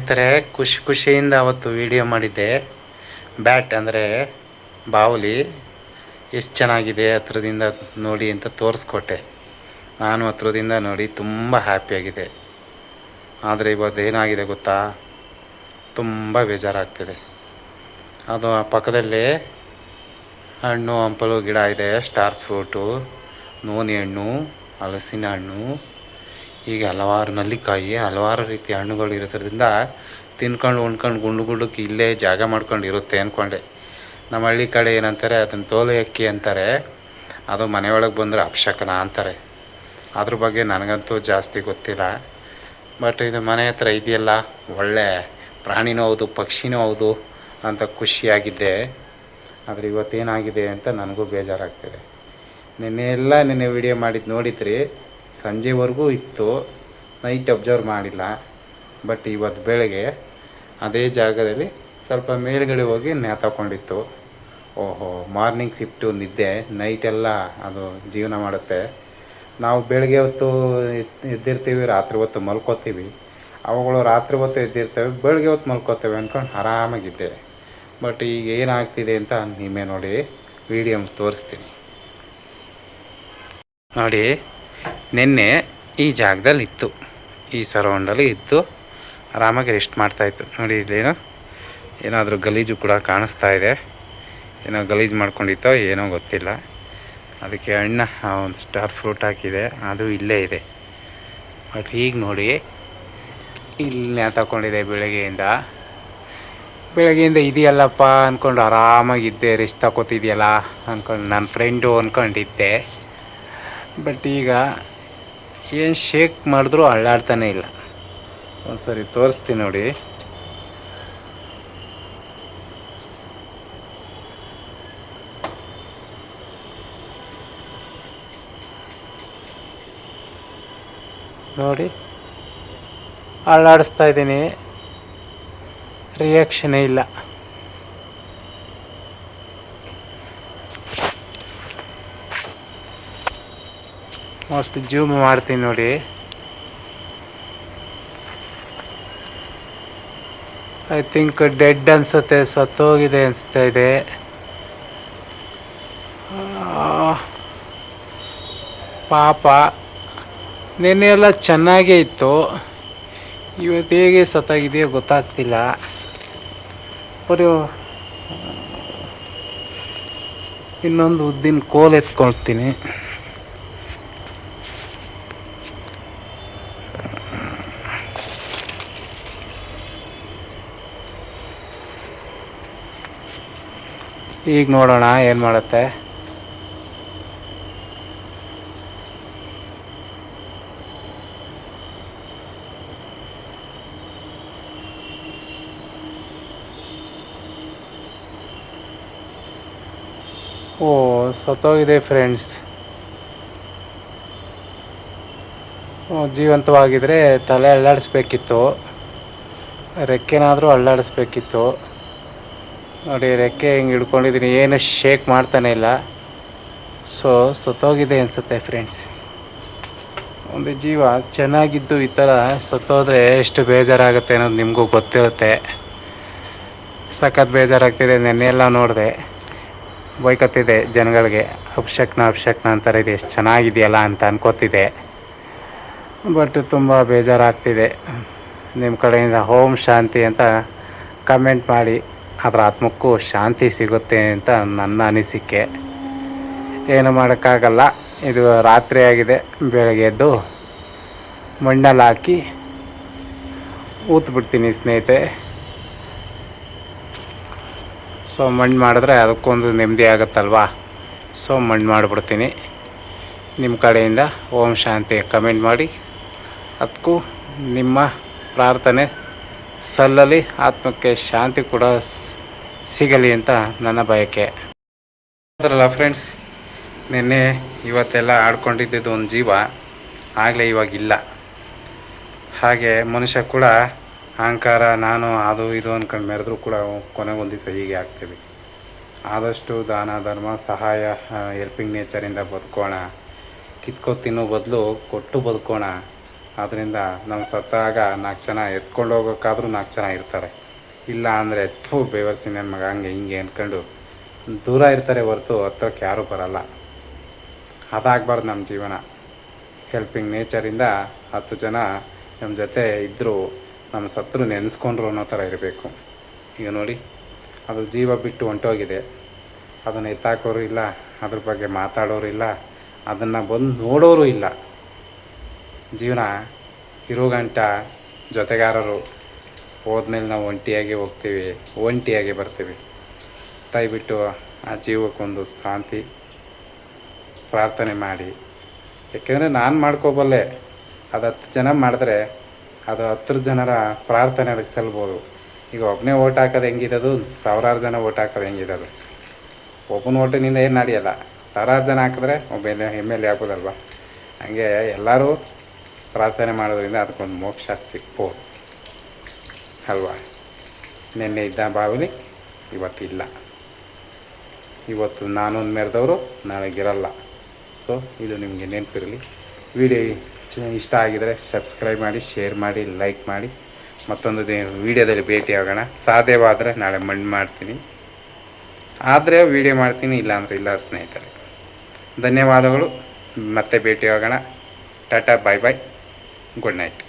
ಸ್ನೇಹಿತರೆ, ಖುಷಿಯಿಂದ ಅವತ್ತು ವಿಡಿಯೋ ಮಾಡಿದ್ದೆ. ಬ್ಯಾಟ್ ಅಂದರೆ ಬಾವುಲಿ ಎಷ್ಟು ಚೆನ್ನಾಗಿದೆ ಹತ್ರದಿಂದ ನೋಡಿ ಅಂತ ತೋರಿಸ್ಕೊಟ್ಟೆ. ನಾನು ಹತ್ರದಿಂದ ನೋಡಿ ತುಂಬ ಹ್ಯಾಪಿಯಾಗಿದೆ. ಆದರೆ ಇವತ್ತು ಏನಾಗಿದೆ ಗೊತ್ತಾ, ತುಂಬ ಬೇಜಾರಾಗ್ತಿದೆ. ಅದು ಆ ಪಕ್ಕದಲ್ಲೇ ಹಣ್ಣು ಹಂಪಲು ಗಿಡ ಇದೆ. ಸ್ಟಾರ್ ಫ್ರೂಟು, ನೋನಿ ಹಣ್ಣು, ಹಲಸಿನ ಹಣ್ಣು, ಹೀಗೆ ಹಲವಾರು ನೆಲ್ಲಿಕಾಯಿ, ಹಲವಾರು ರೀತಿಯ ಹಣ್ಣುಗಳು ಇರೋದ್ರಿಂದ ತಿನ್ಕೊಂಡು ಉಣ್ಕೊಂಡು ಗುಂಡಕ್ಕೆ ಇಲ್ಲೇ ಜಾಗ ಮಾಡ್ಕೊಂಡು ಇರುತ್ತೆ ಅಂದ್ಕೊಂಡೆ. ನಮ್ಮ ಹಳ್ಳಿ ಕಡೆ ಏನಂತಾರೆ, ಅದನ್ನು ತೋಲೆ ಅಕ್ಕಿ ಅಂತಾರೆ. ಅದು ಮನೆಯೊಳಗೆ ಬಂದರೆ ಅಪಶಕನ ಅಂತಾರೆ. ಅದ್ರ ಬಗ್ಗೆ ನನಗಂತೂ ಜಾಸ್ತಿ ಗೊತ್ತಿಲ್ಲ. ಬಟ್ ಇದು ಮನೆ ಹತ್ರ ಇದೆಯಲ್ಲ, ಒಳ್ಳೆ ಪ್ರಾಣಿನೂ ಹೌದು ಪಕ್ಷಿನೂ ಹೌದು ಅಂತ ಖುಷಿಯಾಗಿದ್ದೆ. ಆದರೆ ಇವತ್ತೇನಾಗಿದೆ ಅಂತ ನನಗೂ ಬೇಜಾರಾಗ್ತಿದೆ. ನಿನ್ನೆ ವಿಡಿಯೋ ಮಾಡಿದ್ದು ನೋಡಿದ್ರಿ, ಸಂಜೆವರೆಗೂ ಇತ್ತು. ನೈಟ್ ಅಬ್ಸರ್ವ್ ಮಾಡಿಲ್ಲ. ಬಟ್ ಇವತ್ತು ಬೆಳಗ್ಗೆ ಅದೇ ಜಾಗದಲ್ಲಿ ಸ್ವಲ್ಪ ಮೇಲ್ಗಡೆ ಹೋಗಿ ನೇತಾಕೊಂಡಿತ್ತು. ಓಹೋ, ಮಾರ್ನಿಂಗ್ ಶಿಫ್ಟು ನಿದ್ದೆ, ನೈಟೆಲ್ಲ ಅದು ಜೀವನ ಮಾಡುತ್ತೆ. ನಾವು ಬೆಳಗ್ಗೆ ಹೊತ್ತು ಎದ್ದಿರ್ತೀವಿ, ರಾತ್ರಿ ಹೊತ್ತು ಮಲ್ಕೋತೀವಿ. ಅವುಗಳು ರಾತ್ರಿ ಹೊತ್ತು ಎದ್ದಿರ್ತವೆ, ಬೆಳಗ್ಗೆ ಹೊತ್ತು ಮಲ್ಕೋತೇವೆ ಅಂದ್ಕೊಂಡು ಆರಾಮಾಗಿದ್ದೆ. ಬಟ್ ಈಗ ಏನಾಗ್ತಿದೆ ಅಂತ ನಿಮ್ಮೆ ನೋಡಿ ವಿಡಿಯೋ ತೋರಿಸ್ತೀನಿ ನೋಡಿ. ನಿನ್ನೆ ಈ ಜಾಗದಲ್ಲಿ ಇತ್ತು, ಈ ಸರೌಂಡಲ್ಲಿ ಇದ್ದು ಆರಾಮಾಗಿ ರೆಸ್ಟ್ ಮಾಡ್ತಾಯಿತ್ತು ನೋಡಿ. ಇಲ್ಲೇನೋ ಏನಾದರೂ ಗಲೀಜು ಕೂಡ ಕಾಣಿಸ್ತಾ ಇದೆ. ಏನೋ ಗಲೀಜು ಮಾಡ್ಕೊಂಡಿತ್ತೋ ಏನೋ ಗೊತ್ತಿಲ್ಲ. ಅದಕ್ಕೆ ಒಂದು ಸ್ಟಾರ್ ಫ್ರೂಟ್ ಹಾಕಿದೆ, ಅದು ಇಲ್ಲೇ ಇದೆ. ಬಟ್ ಈಗ ನೋಡಿ, ಇಲ್ಲಿ ತಗೊಂಡಿದೆ ಬೆಳಗ್ಗೆಯಿಂದ ಇದೆಯಲ್ಲಪ್ಪ ಅಂದ್ಕೊಂಡು ಆರಾಮಾಗಿದ್ದೆ. ರೆಸ್ಟ್ ತಗೋತಿದೆಯಲ್ಲ ಅಂದ್ಕೊಂಡು ನನ್ನ ಫ್ರೆಂಡು ಅಂದ್ಕೊಂಡಿದ್ದೆ. ಬಟ್ ಈಗ ಏನು ಶೇಕ್ ಮಾಡಿದ್ರೂ ಅಳ್ಳಾಡ್ತಾನೆ ಇಲ್ಲ. ಒಂದು ಸರಿ ತೋರಿಸ್ತೀನಿ ನೋಡಿ. ನೋಡಿ, ಅಳ್ಳಾಡಿಸ್ತಾ ಇದ್ದೀನಿ, ರಿಯಾಕ್ಷನೇ ಇಲ್ಲ. ಮಸ್ತ್ ಜೂಮ್ ಮಾಡ್ತೀನಿ ನೋಡಿ. ಐ ಥಿಂಕ್ ಡೆಡ್ ಅನಿಸುತ್ತೆ, ಸತ್ತೋಗಿದೆ ಅನಿಸ್ತಾ ಇದೆ. ಪಾಪ, ನೆನ್ನೆ ಎಲ್ಲ ಚೆನ್ನಾಗೇ ಇತ್ತು, ಇವತ್ತು ಹೇಗೆ ಸತ್ತಾಗಿದೆಯೋ ಗೊತ್ತಾಗ್ತಿಲ್ಲ. ಬರೀ ಇನ್ನೊಂದು ಉದ್ದಿನ ಕೋಲು ಎತ್ಕೊಳ್ತೀನಿ. ಈಗ ನೋಡೋಣ ಏನು ಮಾಡುತ್ತೆ. ಓ, ಸತ್ತೋಗಿದೆ ಫ್ರೆಂಡ್ಸ್. ಜೀವಂತವಾಗಿದ್ದರೆ ತಲೆ ಅಲ್ಲಾಡಿಸ್ಬೇಕಿತ್ತು, ರೆಕ್ಕೆನಾದರೂ ಅಲ್ಲಾಡಿಸ್ಬೇಕಿತ್ತು. ನೋಡಿ, ರೆಕ್ಕೆ ಹಿಂಗೆ ಹಿಡ್ಕೊಂಡಿದ್ದೀನಿ, ಏನು ಶೇಕ್ ಮಾಡ್ತಾನೆ ಇಲ್ಲ. ಸೊ ಸತ್ತೋಗಿದೆ ಅನಿಸುತ್ತೆ ಫ್ರೆಂಡ್ಸ್. ಒಂದು ಜೀವ ಚೆನ್ನಾಗಿದ್ದು ಈ ಥರ ಸತ್ತೋದ್ರೆ ಎಷ್ಟು ಬೇಜಾರಾಗುತ್ತೆ ಅನ್ನೋದು ನಿಮಗೂ ಗೊತ್ತಿರುತ್ತೆ. ಸಖತ್ ಬೇಜಾರಾಗ್ತಿದೆ. ನೆನ್ನೆಲ್ಲ ನೋಡಿದೆ, ಬೈಕತ್ತಿದೆ ಜನಗಳಿಗೆ, ಅಪಶಕ್ನ ಅಂತಾರೆ, ಇದು ಎಷ್ಟು ಚೆನ್ನಾಗಿದೆಯಲ್ಲ ಅಂತ ಅನ್ಕೋತಿದ್ದೆ. ಬಟ್ ತುಂಬ ಬೇಜಾರಾಗ್ತಿದೆ. ನಿಮ್ಮ ಕಡೆಯಿಂದ ಓಂ ಶಾಂತಿ ಅಂತ ಕಮೆಂಟ್ ಮಾಡಿ, ಅದರ ಆತ್ಮಕ್ಕೂ ಶಾಂತಿ ಸಿಗುತ್ತೆ ಅಂತ ನನ್ನ ಅನಿಸಿಕೆ. ಏನು ಮಾಡೋಕ್ಕಾಗಲ್ಲ, ಇದು ರಾತ್ರಿ ಆಗಿದೆ. ಬೆಳಗ್ಗೆ ಎದ್ದು ಮಣ್ಣಲ್ಲಿ ಹಾಕಿ ಊತ್ಬಿಡ್ತೀನಿ ಸ್ನೇಹಿತರೆ. ಸೊ ಮಣ್ಣು ಮಾಡಿದ್ರೆ ಅದಕ್ಕೊಂದು ನೆಮ್ಮದಿ ಆಗುತ್ತಲ್ವ. ಸೊ ಮಣ್ಣು ಮಾಡಿಬಿಡ್ತೀನಿ. ನಿಮ್ಮ ಕಡೆಯಿಂದ ಓಂ ಶಾಂತಿ ಕಮೆಂಟ್ ಮಾಡಿ, ಅದಕ್ಕೂ ನಿಮ್ಮ ಪ್ರಾರ್ಥನೆ ಸಲ್ಲಲಿ, ಆತ್ಮಕ್ಕೆ ಶಾಂತಿ ಕೂಡ ಸಿಗಲಿ ಅಂತ ನನ್ನ ಬಯಕೆ. ಅದರಲ್ಲ ಫ್ರೆಂಡ್ಸ್, ನಿನ್ನೆ ಇವತ್ತೆಲ್ಲ ಆಡ್ಕೊಂಡಿದ್ದು ಒಂದು ಜೀವ ಆಗಲೇ ಇವಾಗಿಲ್ಲ. ಹಾಗೆ ಮನುಷ್ಯ ಕೂಡ ಅಹಂಕಾರ, ನಾನು ಅದು ಇದು ಅಂದ್ಕೊಂಡು ಮೆರೆದ್ರೂ ಕೂಡ ಕೊನೆಗೊಂದು ದಿವಸ ಹೀಗೆ ಆಗ್ತೀವಿ. ಆದಷ್ಟು ದಾನ ಧರ್ಮ ಸಹಾಯ, ಹೆಲ್ಪಿಂಗ್ ನೇಚರಿಂದ ಬದುಕೋಣ. ಕಿತ್ಕೊ ತಿನ್ನೋ ಬದಲು ಕೊಟ್ಟು ಬದುಕೋಣ. ಆದ್ದರಿಂದ ನಾವು ಸತ್ತಾಗ 4 ಜನ ಎತ್ಕೊಂಡು ಹೋಗೋಕ್ಕಾದ್ರೂ 4 ಜನ ಇರ್ತಾರೆ. ಇಲ್ಲ ಅಂದರೆ ಬೇವರ್ಸಿನ ಮಗ ಹಂಗೆ ಹಿಂಗೆ ಅಂದ್ಕೊಂಡು ದೂರ ಇರ್ತಾರೆ ಹೊರತು ಹತ್ರಕ್ಕೆ ಯಾರೂ ಬರಲ್ಲ. ಅದಾಗಬಾರ್ದು ನಮ್ಮ ಜೀವನ. ಹೆಲ್ಪಿಂಗ್ ನೇಚರಿಂದ 10 ಜನ ನಮ್ಮ ಜೊತೆ ಇದ್ದರೂ ನಮ್ಮ ಸತ್ರು ನೆನೆಸ್ಕೊಂಡ್ರು ಅನ್ನೋ ಥರ ಇರಬೇಕು. ಈಗ ನೋಡಿ, ಅದು ಜೀವ ಬಿಟ್ಟು ಹೊಂಟೋಗಿದೆ. ಅದನ್ನು ಎತ್ತಾಕೋರು ಇಲ್ಲ, ಅದ್ರ ಬಗ್ಗೆ ಮಾತಾಡೋರು ಇಲ್ಲ, ಅದನ್ನು ಬಂದು ನೋಡೋರು ಇಲ್ಲ. ಜೀವನ ಇರೋ ಗಂಟ ಜೊತೆಗಾರರು, ಹೋದ್ಮೇಲೆ ನಾವು ಒಂಟಿಯಾಗಿ ಹೋಗ್ತೀವಿ, ಒಂಟಿಯಾಗಿ ಬರ್ತೀವಿ. ದಯವಿಟ್ಟು ಆ ಜೀವಕ್ಕೊಂದು ಶಾಂತಿ ಪ್ರಾರ್ಥನೆ ಮಾಡಿ. ಯಾಕೆಂದರೆ ನಾನು ಮಾಡ್ಕೋಬಲ್ಲೆ, ಅದು 10 ಜನ ಮಾಡಿದ್ರೆ ಅದು 10 ಜನರ ಪ್ರಾರ್ಥನೆ ಅದಕ್ಕೆ ಸಲ್ಬೋದು. ಈಗ ಒಬ್ಬನೇ ಓಟ್ ಹಾಕೋದು ಹೆಂಗಿರೋದು, 1000 ಜನ ಓಟ್ ಹಾಕೋದು ಹೆಂಗಿರೋದು. ಒಬ್ಬನ ಓಟಿನಿಂದ ಏನು ನಡೆಯಲ್ಲ. 1000 ಜನ ಹಾಕಿದ್ರೆ ಒಬ್ಬ MLA ಆಗ್ಬೋದಲ್ವ. ಹಂಗೆ ಎಲ್ಲರೂ ಪ್ರಾರ್ಥನೆ ಮಾಡೋದ್ರಿಂದ ಅದಕ್ಕೊಂದು ಮೋಕ್ಷ ಸಿಗ್ಬೋದು ಅಲ್ವಾ. ನಿನ್ನೆ ಇದ್ದ ಬಾವಲಿ ಇವತ್ತಿಲ್ಲ. ಇವತ್ತು ನಾನೊಂದು ಮೆರೆದವರು ನಾಳೆಗಿರಲ್ಲ. ಸೊ ಇದು ನಿಮಗೆ ನೆನಪಿರಲಿ. ವಿಡಿಯೋ ಇಷ್ಟ ಆಗಿದರೆ ಸಬ್ಸ್ಕ್ರೈಬ್ ಮಾಡಿ, ಶೇರ್ ಮಾಡಿ, ಲೈಕ್ ಮಾಡಿ. ಮತ್ತೊಂದು ವೀಡಿಯೋದಲ್ಲಿ ಭೇಟಿಯಾಗೋಣ. ಸಾಧ್ಯವಾದರೆ ನಾಳೆ ಮಣ್ಣು ಮಾಡ್ತೀನಿ, ಆದರೆ ವೀಡಿಯೋ ಮಾಡ್ತೀನಿ, ಇಲ್ಲಾಂದರೆ ಇಲ್ಲ ಸ್ನೇಹಿತರೆ. ಧನ್ಯವಾದಗಳು. ಮತ್ತೆ ಭೇಟಿಯಾಗೋಣ. ಟಾಟಾ, ಬಾಯ್ ಬಾಯ್, ಗುಡ್ ನೈಟ್.